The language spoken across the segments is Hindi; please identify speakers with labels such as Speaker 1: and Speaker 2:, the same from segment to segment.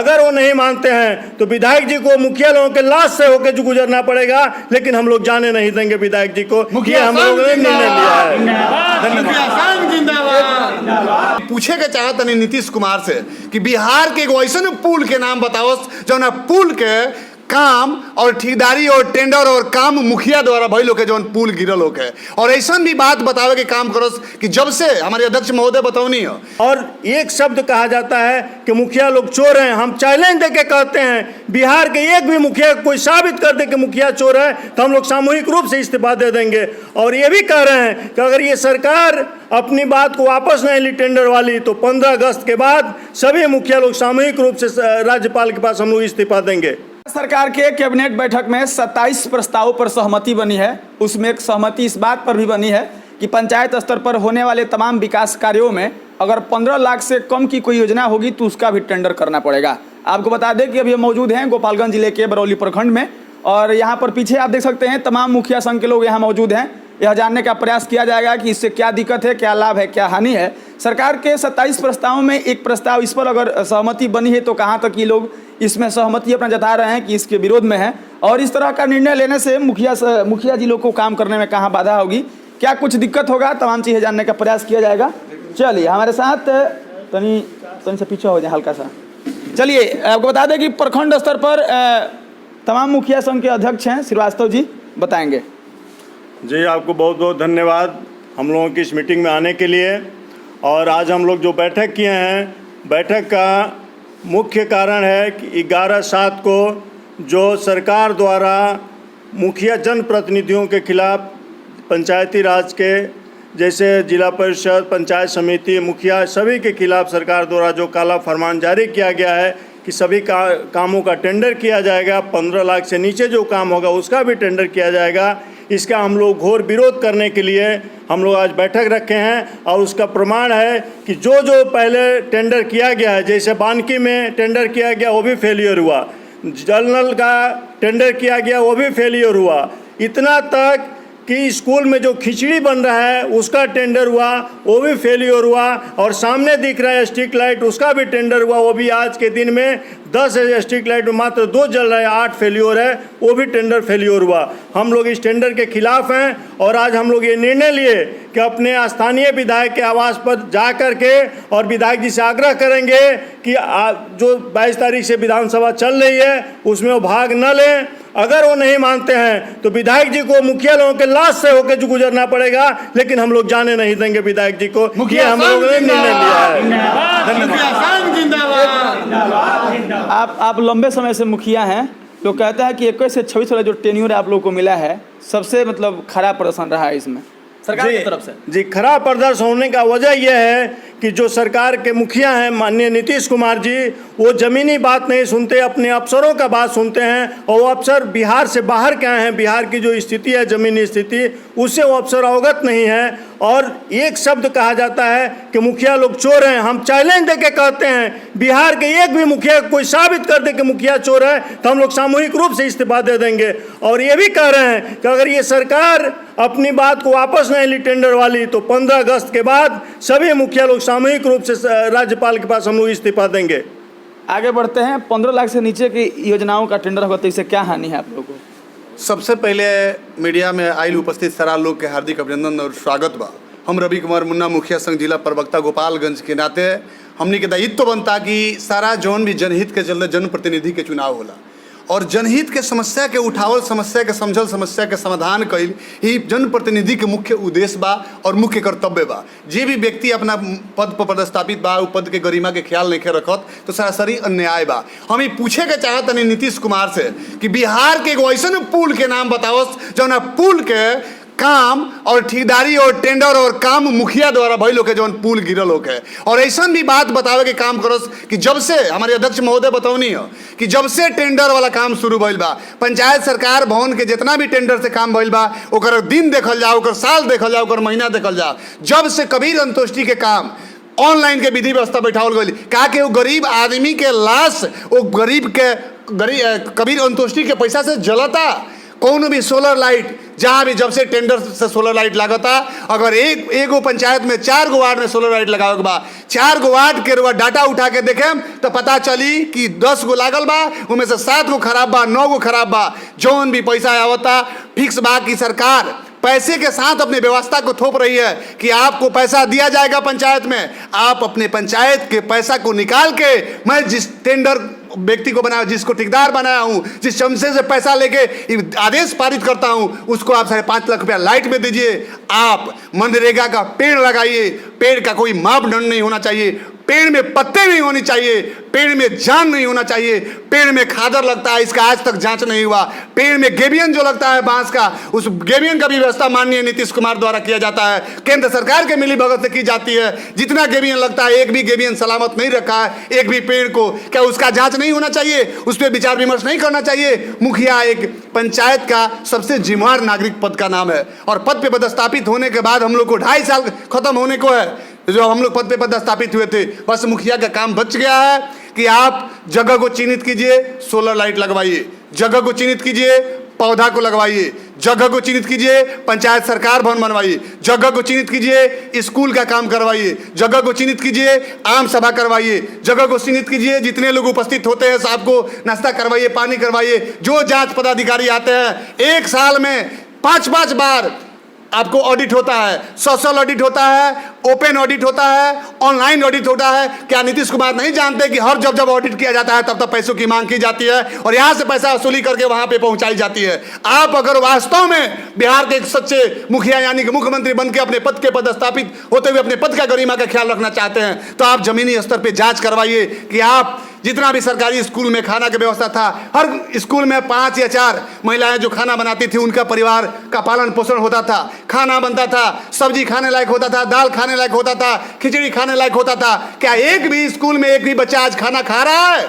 Speaker 1: अगर वो नहीं मानते हैं तो विधायक जी को मुखिया लोगों के लाश से होकर जो गुजरना पड़ेगा, लेकिन हम लोग जाने नहीं देंगे विधायक जी को। ये हम लोगों ने निर्णय लिया है।
Speaker 2: पूछे के चाहत नहीं नीतीश कुमार से कि बिहार के एगो ऐसा पुल के नाम बताओ जो ना पुल के काम और ठेकेदारी और टेंडर और काम मुखिया द्वारा भइल होके जौन पुल गिरल होके, और ऐसा भी बात बतावे के काम करो कि जब से हमारे अध्यक्ष महोदय बताओनी है।
Speaker 1: और एक शब्द कहा जाता है कि मुखिया लोग चोर हैं। हम चैलेंज देके कहते हैं, बिहार के एक भी मुखिया कोई साबित कर दे कि मुखिया चोर है तो हम लोग सामूहिक रूप से इस्तीफा दे देंगे। और ये भी कह रहे हैं कि अगर ये सरकार अपनी बात को वापस नहीं ली टेंडर वाली, तो 15 अगस्त के बाद सभी मुखिया लोग सामूहिक रूप से राज्यपाल के पास हम लोग इस्तीफा देंगे।
Speaker 3: सरकार के कैबिनेट बैठक में 27 प्रस्तावों पर सहमति बनी है। उसमें एक सहमति इस बात पर भी बनी है कि पंचायत स्तर पर होने वाले तमाम विकास कार्यों में अगर 15 लाख से कम की कोई योजना होगी तो उसका भी टेंडर करना पड़ेगा। आपको बता दें कि अभी हम मौजूद हैं गोपालगंज जिले के बरौली प्रखंड में, और यहाँ पर पीछे आप देख सकते हैं तमाम मुखिया संघ के लोग यहाँ मौजूद हैं। यह जानने का प्रयास किया जाएगा कि इससे क्या दिक्कत है, क्या लाभ है, क्या हानि है। सरकार के 27 प्रस्तावों में एक प्रस्ताव इस पर अगर सहमति बनी है तो कहाँ तक ये लोग इसमें सहमति अपना जता रहे हैं कि इसके विरोध में है, और इस तरह का निर्णय लेने से मुखिया जी लोग को काम करने में कहाँ बाधा होगी, क्या कुछ दिक्कत होगा, तमाम चीज़ें जानने का प्रयास किया जाएगा। चलिए हमारे साथ तनी से पीछे हो जाए हल्का सा। चलिए आपको बता दें कि प्रखंड स्तर पर तमाम मुखिया संघ के अध्यक्ष हैं, श्रीवास्तव जी बताएंगे।
Speaker 1: जी, आपको बहुत बहुत धन्यवाद हम लोगों की इस मीटिंग में आने के लिए। और आज हम लोग जो बैठक किए हैं, बैठक का मुख्य कारण है कि 11/7 को जो सरकार द्वारा मुखिया जनप्रतिनिधियों के खिलाफ पंचायती राज के जैसे जिला परिषद, पंचायत समिति, मुखिया सभी के खिलाफ सरकार द्वारा जो काला फरमान जारी किया गया है कि सभी कामों का टेंडर किया जाएगा, 15 लाख से नीचे जो काम होगा उसका भी टेंडर किया जाएगा। इसका हम लोग घोर विरोध करने के लिए हम लोग आज बैठक रखे हैं। और उसका प्रमाण है कि जो पहले टेंडर किया गया है, जैसे बानकी में टेंडर किया गया वो भी फेलियर हुआ, जल नल का टेंडर किया गया वो भी फेलियर हुआ, इतना तक कि स्कूल में जो खिचड़ी बन रहा है उसका टेंडर हुआ वो भी फेलियर हुआ, और सामने दिख रहा है स्ट्रीट लाइट उसका भी टेंडर हुआ, वो भी आज के दिन में 10 स्ट्रीट लाइट में मात्र 2 जल रहे हैं, 8 फेलियर है, वो भी टेंडर फेलियर हुआ। हम लोग इस टेंडर के खिलाफ हैं और आज हम लोग ये निर्णय लिए कि अपने स्थानीय विधायक के आवास पर जा कर के और विधायक जी से आग्रह करेंगे कि जो 22 तारीख से विधानसभा चल रही है उसमें वो भाग न लें। अगर वो नहीं मानते हैं तो विधायक जी को मुखिया लोगों के लाश से होकर जो गुजरना पड़ेगा, लेकिन हम लोग जाने नहीं देंगे विधायक जी को। ये हम लोगों ने निर्णय लिया है।
Speaker 3: आप लंबे समय से मुखिया हैं, लोग कहते हैं कि 21 से 26 वाला जो टेन्योर आप लोग को मिला है सबसे मतलब खराब प्रदर्शन रहा है इसमें सरकार की तरफ से।
Speaker 1: जी, खराब प्रदर्शन होने का वजह यह है कि जो सरकार के मुखिया हैं माननीय नीतीश कुमार जी, वो ज़मीनी बात नहीं सुनते, अपने अफसरों का बात सुनते हैं। और वो अफसर बिहार से बाहर के आए हैं, बिहार की जो स्थिति है ज़मीनी स्थिति उससे वो अफसर अवगत नहीं है। और एक शब्द कहा जाता है कि मुखिया लोग चोर हैं। हम चैलेंज देके कहते हैं, बिहार के एक भी मुखिया कोई साबित कर दे कि मुखिया चोर है तो हम लोग सामूहिक रूप से इस्तीफा दे देंगे। और ये भी कह रहे हैं कि अगर ये सरकार अपनी बात को वापस नहीं ली टेंडर वाली, तो 15 अगस्त के बाद सभी मुखिया लोग सामूहिक रूप से राज्यपाल के पास हम लोग इस्तीफा देंगे।
Speaker 3: आगे बढ़ते हैं। 15 लाख से नीचे की योजनाओं का टेंडर होगा तो इससे क्या हानि है आप लोगों को?
Speaker 2: सबसे पहले मीडिया में आयल उपस्थित सारा लोग के हार्दिक अभिनंदन और स्वागत बा। हम रवि कुमार मुन्ना मुखिया संघ जिला प्रवक्ता गोपालगंज के नाते हमने के दायित्व बनता कि सारा जौन भी जनहित के चलते जनप्रतिनिधि के चुनाव होला और जनहित के समस्या के उठावल, समस्या के समझल, समस्या के समाधान कईल ही जनप्रतिनिधि के मुख्य उद्देश्य बा और मुख्य कर्तव्य बा। जे भी व्यक्ति अपना पद पर पदस्थापित बा, उ पद के गरिमा के ख्याल नहीं रखत तो सरासरी अन्याय बा। हम पूछे के चाहत नहीं नीतीश कुमार से कि बिहार के एगो ऐसा पुल के नाम बताओ जौन पुल के काम और ठेकेदारी और टेंडर और काम मुखिया द्वारा भइल होके जौन पुल गिरल होके, और ऐसा भी बात बतावे के काम करो कि जब से हमारे अध्यक्ष महोदय बताओनी है कि जब से टेंडर वाला काम शुरू भइल बा, पंचायत सरकार भवन के जितना भी टेंडर से काम भइल बा ओकर दिन देखल जाओ, ओकर साल देखल जाओ, ओकर महीना देखल जाओ। जब से कबीर अंतोष्टि के काम ऑनलाइन के विधि व्यवस्था बैठावल गई, कहा कि वो गरीब आदमी के लाश वो कबीर अंतोष्टि के पैसा से जलता, कौन भी सोलर लाइट जहाँ भी जब से टेंडर से सोलर लाइट लागता, अगर एक पंचायत में 4 गो वार्ड में सोलर लाइट लगावे के बा, 4 गो वार्ड के डाटा उठा के देखेम तो पता चली कि 10 गो लागल बा, उनमें से 7 गो खराब बा, 9 गो खराब बा। जौन भी पैसा आवता फिक्स बा कि सरकार पैसे के साथ अपनी व्यवस्था को थोप रही है कि आपको पैसा दिया जाएगा पंचायत में, आप अपने पंचायत के पैसा को निकाल के, मैं जिस टेंडर व्यक्ति को बनाया, जिसको ठेकेदार बनाया हूं, जिस चमचे से पैसा लेके आदेश पारित करता हूं, उसको आप 5.5 लाख रुपया लाइट में दीजिए। आप मनरेगा का पेड़ लगाइए, पेड़ का कोई मापदंड नहीं होना चाहिए, पेड़ में पत्ते नहीं होनी चाहिए, पेड़ में जान नहीं होना चाहिए, पेड़ में खादर लगता है इसका आज तक जांच नहीं हुआ, पेड़ में गेबियन जो लगता है बांस का, उस गेबियन का भी व्यवस्था माननीय नीतीश कुमार द्वारा किया जाता है, केंद्र सरकार के मिली भगत से की जाती है। जितना गेबियन लगता है एक भी गेबियन सलामत नहीं रखा है एक भी पेड़ को, क्या उसका जांच नहीं होना चाहिए? उस पर विचार विमर्श नहीं करना चाहिए? मुखिया एक पंचायत का सबसे जिम्मेदार नागरिक पद का नाम है और पद पे पदस्थापित होने के बाद हम लोग को 2.5 साल खत्म होने को है जो हम लोग पद पे पदस्थापित हुए थे। बस मुखिया का काम बच गया है कि आप जगह को चिन्हित कीजिए, सोलर लाइट लगवाइए, जगह को चिन्हित कीजिए, पौधा को लगवाइए, जगह को चिन्हित कीजिए, पंचायत सरकार भवन बनवाइए, जगह को चिन्हित कीजिए, स्कूल का काम करवाइए, जगह को चिन्हित कीजिए, आम सभा करवाइए, जगह को चिन्हित कीजिए, जितने लोग उपस्थित होते हैं सबको नाश्ता करवाइए, पानी करवाइए। जो जांच पदाधिकारी आते हैं 1 साल में 5-5 बार आपको ऑडिट होता है, सोशल ऑडिट होता है, ओपन ऑडिट होता है, ऑनलाइन ऑडिट होता है। क्या नीतीश कुमार नहीं जानते कि हर जब ऑडिट किया जाता है तब पैसों की मांग की जाती है और यहाँ से पैसा वसूली करके वहाँ पे पहुँचाई जाती है? आप अगर वास्तव में बिहार के एक सच्चे मुखिया यानी कि मुख्यमंत्री बन के अपने पद के पदस्थापित होते हुए अपने पद का गरिमा का ख्याल रखना चाहते हैं तो आप जमीनी स्तर पर जाँच करवाइए कि आप जितना भी सरकारी स्कूल में खाना की व्यवस्था था, हर स्कूल में 5 या 4 महिलाएं जो खाना बनाती थी उनका परिवार का पालन पोषण होता था, खाना बनता था, सब्जी खाने लायक होता था, दाल खाने लायक होता था, खिचड़ी खाने लायक होता था। क्या एक भी स्कूल में एक भी बच्चा आज खाना खा रहा है?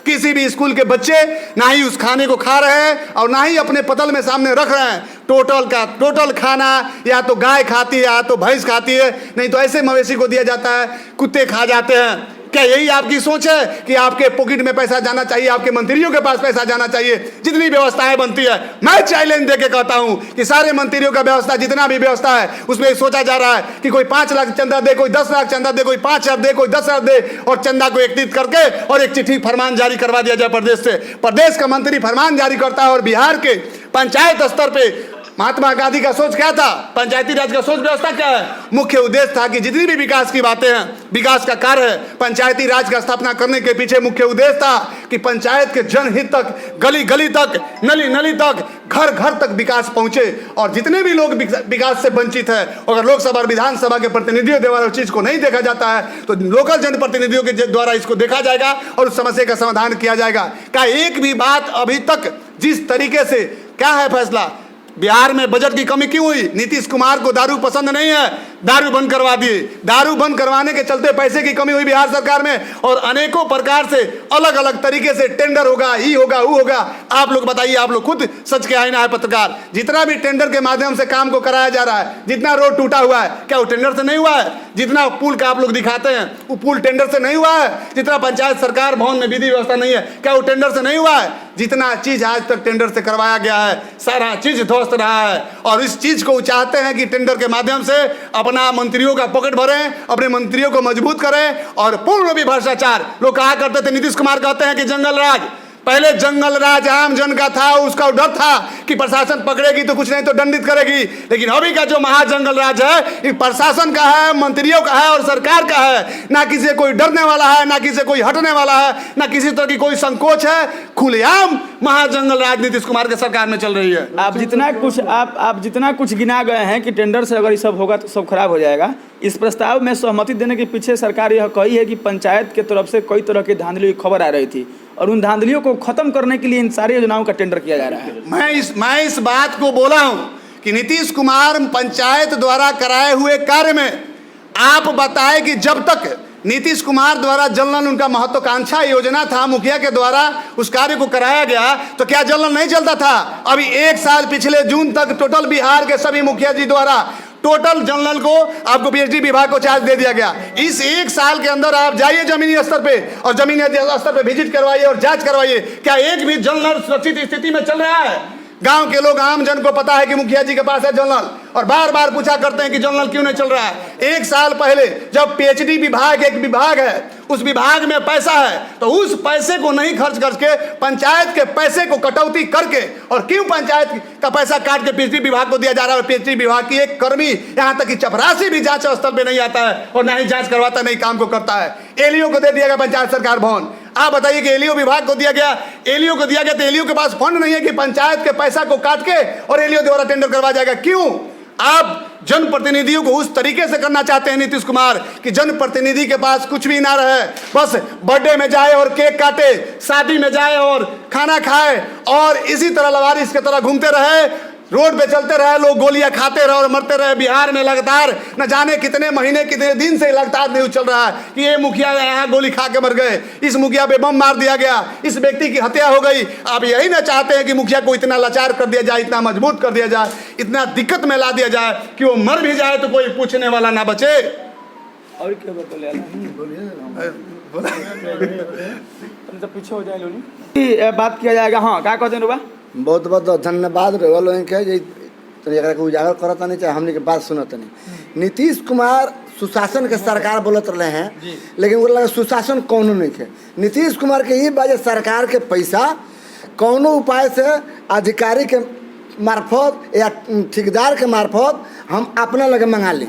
Speaker 2: किसी भी स्कूल के बच्चे ना ही उस खाने को खा रहे हैं और ना ही अपने पतल में सामने रख रहे हैं। टोटल खाना या तो गाय खाती है या तो भैंस खाती है, नहीं तो ऐसे मवेशी को दिया जाता है, कुत्ते खा जाते हैं। क्या यही आपकी सोच है कि आपके पॉकेट में पैसा जाना चाहिए, आपके मंत्रियों के पास पैसा जाना चाहिए? जितनी व्यवस्थाएं बनती है, मैं चैलेंज देके कहता हूं कि सारे मंत्रियों का व्यवस्था जितना भी व्यवस्था है उसमें सोचा जा रहा है कि कोई 5 लाख चंदा दे, कोई 10 लाख चंदा दे, कोई 5,000 दे, कोई 10,000 दे और चंदा को एकत्रित करके और एक चिट्ठी फरमान जारी करवा दिया जाए प्रदेश से। प्रदेश का मंत्री फरमान जारी करता है और बिहार के पंचायत स्तर पे महात्मा गांधी का सोच क्या था, पंचायती राज का सोच व्यवस्था क्या है? मुख्य उद्देश्य था कि जितनी भी विकास की बातें हैं, विकास का कार्य है, पंचायती राज का स्थापना करने के पीछे मुख्य उद्देश्य था कि पंचायत के जनहित तक, गली गली तक, नली नली तक, घर घर तक विकास पहुंचे और जितने भी लोग विकास से वंचित है, अगर लोकसभा और विधानसभा के प्रतिनिधियों द्वारा उस चीज को नहीं देखा जाता है तो लोकल जनप्रतिनिधियों के द्वारा इसको देखा जाएगा और उस समस्या का समाधान किया जाएगा। क्या एक भी बात अभी तक जिस तरीके से क्या है फैसला, बिहार में बजट की कमी क्यों हुई? नीतीश कुमार को दारू पसंद नहीं है, दारू बंद करवा दिए, दारू बंद करवाने के चलते पैसे की कमी हुई बिहार सरकार में और अनेकों प्रकार से अलग अलग तरीके से टेंडर होगा, ही होगा, वो होगा। आप लोग बताइए, आप लोग खुद सच के आईना है पत्रकार, जितना भी टेंडर के माध्यम से काम को कराया जा रहा है, जितना रोड टूटा हुआ है क्या वो टेंडर से नहीं हुआ है? जितना पुल का आप लोग दिखाते हैं वो पुल टेंडर से नहीं हुआ है? जितना पंचायत सरकार भवन में विधि व्यवस्था नहीं है क्या वो टेंडर से नहीं हुआ है? जितना चीज आज तक टेंडर से करवाया गया है सारा चीज ध्वस्त रहा है और इस चीज को चाहते हैं कि टेंडर के माध्यम से अपना मंत्रियों का पॉकेट भरें, अपने मंत्रियों को मजबूत करें और पूर्ण भी भ्रष्टाचार। लोग कहा करते थे, नीतीश कुमार कहते हैं कि जंगल राज, पहले जंगल राज आम जन का था, उसका डर था कि प्रशासन पकड़ेगी तो कुछ नहीं तो दंडित करेगी, लेकिन अभी का जो महाजंगल राज है ये प्रशासन का है, मंत्रियों का है और सरकार का है। ना किसी से कोई डरने वाला है, ना किसी से कोई हटने वाला है, ना किसी तरह की कोई संकोच है। खुलेआम महाजंगल राज नीतीश कुमार के सरकार में चल रही है।
Speaker 3: आप जितना कुछ गिना गए हैं कि टेंडर से अगर ये सब होगा तो सब खराब हो जाएगा, इस प्रस्ताव में सहमति देने के पीछे सरकार यह कही है कि पंचायत के तरफ से कई तरह की धांधलियों की खबर आ रही थी और उन धांधलियों को खत्म करने के लिए इन सारी योजनाओं का टेंडर किया जा रहा है।
Speaker 2: मैं इस बात को बोला हूं कि नीतीश कुमार पंचायत द्वारा कराए हुए कार्य में आप बताएं कि जब तक नीतीश कुमार द्वारा जल नल उनका महत्वाकांक्षा योजना था, मुखिया के द्वारा उस कार्य को कराया गया तो क्या जल नल नहीं चलता था? अभी 1 साल पिछले जून तक टोटल बिहार के सभी मुखिया जी द्वारा टोटल जल नल को आपको पीएचडी विभाग को चार्ज दे दिया गया। इस 1 साल के अंदर आप जाइए जमीनी स्तर पे और जमीनी स्तर पे विजिट करवाइए और जांच करवाइए, क्या एक भी जल नल सुरक्षित स्थिति में चल रहा है? गांव के लोग, आम जन को पता है कि मुखिया जी के पास है जनरल, और बार बार पूछा करते हैं कि जनरल क्यों नहीं चल रहा है। 1 साल पहले जब पीएचडी विभाग एक विभाग है, उस विभाग में पैसा है, तो उस पैसे को नहीं खर्च करके पंचायत के पैसे को कटौती करके, और क्यों पंचायत का पैसा काट के पीएचडी विभाग को दिया जा रहा है। पीएचडी विभाग की एक कर्मी यहाँ तक कि चपरासी भी जांच स्थल पे नहीं आता है और ना ही जांच करवाता, नहीं काम को करता है। एलईओ को दे दिया गया पंचायत सरकार भवन। आप बताइए कि एलईओ विभाग को दिया गया, एलईओ को दिया गया तो एलईओ के पास फंड नहीं है कि पंचायत के पैसा को काट के और एलईओ द्वारा टेंडर करवा जाएगा। क्यों आप जनप्रतिनिधियों को उस तरीके से करना चाहते हैं नीतीश कुमार कि जनप्रतिनिधि के पास कुछ भी ना रहे, बस बर्थडे में जाए और केक काटे, शादी में जाए और खाना खाए, और इसी तरह लवारिस की तरह घूमते रहे, रोड पे चलते रहे, लोग गोलियां खाते रहे और मरते रहे। बिहार में लगातार न जाने कितने महीने कितने दिन से लगातार न्यूज चल रहा है कि ये मुखिया यहाँ गोली खा के मर गए, इस मुखिया पे बम मार दिया गया, इस व्यक्ति की हत्या हो गई। आप यही ना चाहते हैं कि मुखिया को इतना लाचार कर दिया जाए, इतना मजबूत कर दिया जाए, इतना दिक्कत में ला दिया जाए कि वो मर भी जाए तो कोई पूछने वाला ना बचे।
Speaker 3: और क्या पीछे हो जाए बात किया जाएगा। हाँ, क्या कहते हैं रुबा?
Speaker 4: बहुत बहुत धन्यवाद रहा लोगन के जे तो उजागर करता नहीं चाहे हमने के बात सुनत नहीं। नीतीश कुमार सुशासन के सरकार बोलत रहे हैं, लेकिन वो लगा सुशासन कौनो नहीं है। नीतीश कुमार के ये बाजे सरकार के पैसा कौनो उपाय से अधिकारी के मार्फत या ठेकेदार के मार्फत हम अपना लगे मंगा ली।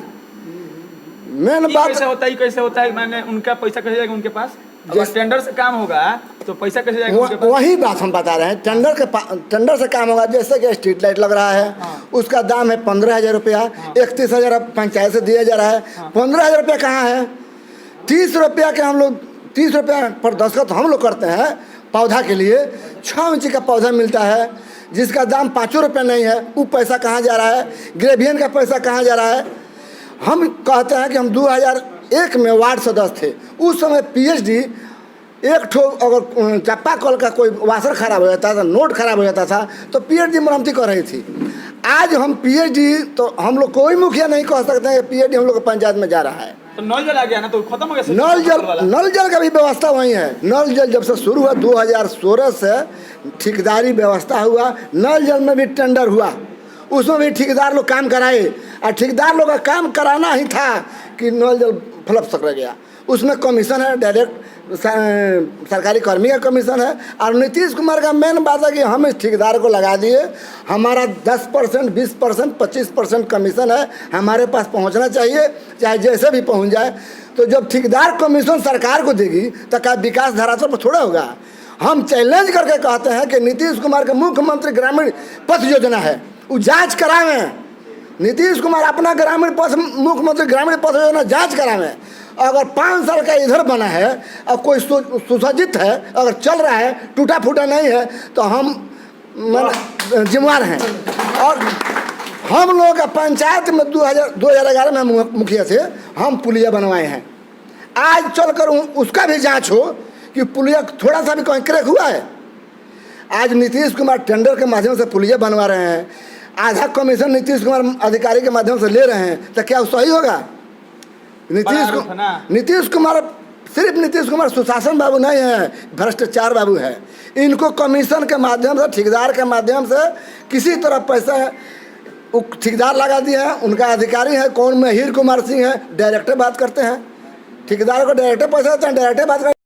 Speaker 4: मेन बात
Speaker 3: कैसे होता है मैंने उनका पैसा कैसे जाएगा उनके पास? अगर टेंडर से काम होगा तो पैसा कैसे जाएगा उनके पास?
Speaker 4: वही बात हम बता रहे हैं। टेंडर से काम होगा, जैसे कि स्ट्रीट लाइट लग रहा है, हाँ। उसका दाम है 15,000 रुपया, हाँ। 31,000 पंचायत से दिया जा रहा है, हाँ। 15,000 रुपया कहाँ है? 30 रुपया के हम लोग 30 रुपया पर दस्तखत हम लोग करते हैं पौधा के लिए। 6 इंच का पौधा मिलता है जिसका दाम 5 रुपया नहीं है, वो पैसा कहाँ जा रहा है? ग्रेवियन का पैसा कहाँ जा रहा है? हम कहते हैं कि हम 2001 में वार्ड सदस्य थे, उस समय पीएचडी एक ठो अगर चापा कल का कोई वाशर खराब हो जाता था, नोट खराब हो जाता था तो पीएचडी मरम्मती कर रही थी। आज हम पीएचडी तो हम लोग कोई मुखिया नहीं कह सकते हैं कि पीएचडी हम लोग पंचायत में जा रहा है।
Speaker 3: तो नल जल आ गया ना, तो खत्म हो गया।
Speaker 4: नल जल का भी व्यवस्था वही है। नल जल जब से शुरू हुआ 2016 से ठेकेदारी व्यवस्था हुआ, नल जल में भी टेंडर हुआ, उसमें भी ठेकेदार लोग काम कराए, और ठेकेदार लोग का काम कराना ही था कि नल जल फ्लप सक गया। उसमें कमीशन है, डायरेक्ट सरकारी कर्मी का कमीशन है। और नीतीश कुमार का मेन बात है कि हम इस ठेकेदार को लगा दिए, हमारा 10%, 20%, 25% कमीशन है, हमारे पास पहुंचना चाहिए, चाहे जैसे भी पहुंच जाए। तो जब ठेकेदार कमीशन सरकार को देगी तो क्या विकास धरातल पर थोड़ा होगा? हम चैलेंज करके कहते हैं कि नीतीश कुमार का मुख्यमंत्री ग्रामीण पथ योजना है, वो जाँच करावें। नीतीश कुमार अपना ग्रामीण पथ, मुख्यमंत्री ग्रामीण पथ योजना जाँच करावें। अगर 5 साल का इधर बना है और कोई सुसज्जित है, अगर चल रहा है, टूटा फूटा नहीं है, तो हम जिम्मेवार हैं। और हम लोग का पंचायत में 2011 में मुखिया थे, हम पुलिया बनवाए हैं। आज चलकर उसका भी जांच हो कि पुलिया थोड़ा सा भी कहीं क्रैक हुआ है। आज नीतीश कुमार टेंडर के माध्यम से पुलिया बनवा रहे हैं, आधा कमीशन नीतीश कुमार अधिकारी के माध्यम से ले रहे हैं, तो क्या सही होगा? नीतीश कुमार सिर्फ नीतीश कुमार सुशासन बाबू नहीं है, भ्रष्टाचार बाबू है। इनको कमीशन के माध्यम से, ठेकेदार के माध्यम से किसी तरह पैसा ठेकेदार लगा दिए हैं। उनका अधिकारी है कौन, महिर कुमार सिंह है, डायरेक्टर बात करते हैं, ठेकेदार को डायरेक्टर पैसा देते हैं, डायरेक्टर बात करते हैं।